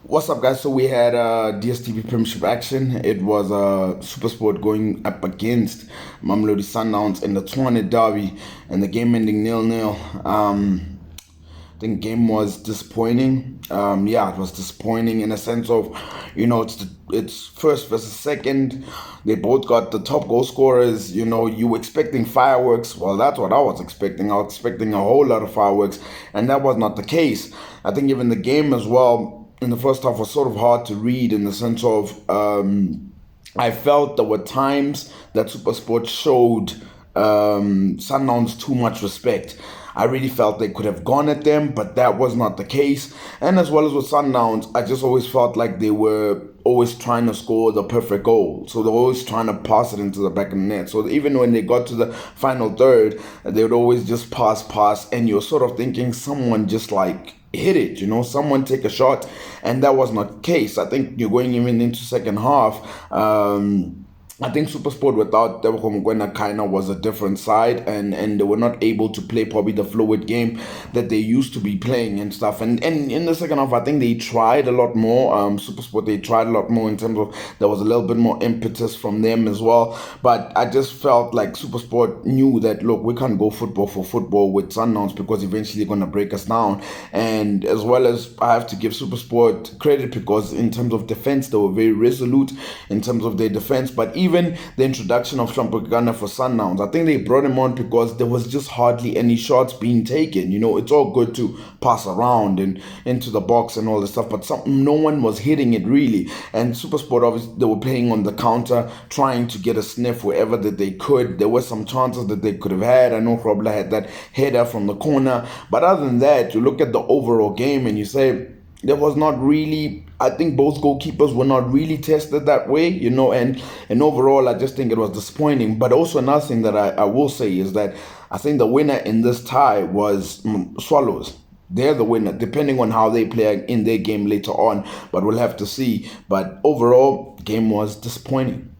What's up, guys? So we had DSTV Premiership action. It was Supersport going up against Mamelodi Sundowns in the Tshwane derby, and the game ending 0-0. I think game was disappointing. Yeah, it was disappointing in a sense of, it's first versus second. They both got the top goal scorers. You were expecting fireworks. Well, that's what I was expecting. I was expecting a whole lot of fireworks, and that was not the case. I think even the game as well in the first half was sort of hard to read in the sense of I felt there were times that Supersport showed Sundowns too much respect. I really felt they could have gone at them, but that was not the case. And as well as with Sundowns, I just always felt like they were always trying to score the perfect goal. So they're always trying to pass it into the back of the net. So even when they got to the final third, they would always just pass, and you're sort of thinking someone just like hit it, someone take a shot, and that was not the case. I think you're going even into second half. I think Supersport without Tebogo Mokoena kind of was a different side, and they were not able to play probably the fluid game that they used to be playing and stuff. And in the second half, I think they tried a lot more. Supersport, they tried a lot more in terms of there was a little bit more impetus from them as well. But I just felt like Supersport knew that, look, we can't go football for football with Sundowns because eventually they're going to break us down. And as well as I have to give Supersport credit because in terms of defense, they were very resolute in terms of their defense. But even the introduction of Shampakana for Sundowns, I think they brought him on because there was just hardly any shots being taken. It's all good to pass around and into the box and all this stuff, but no one was hitting it really. And Supersport, obviously, they were playing on the counter, trying to get a sniff wherever that they could. There were some chances that they could have had. I know Robla had that header from the corner, but other than that, you look at the overall game and you say, there was not really, I think both goalkeepers were not really tested that way, and overall, I just think it was disappointing. But also another thing that I will say is that I think the winner in this tie was Swallows. They're the winner, depending on how they play in their game later on, but we'll have to see. But overall, game was disappointing.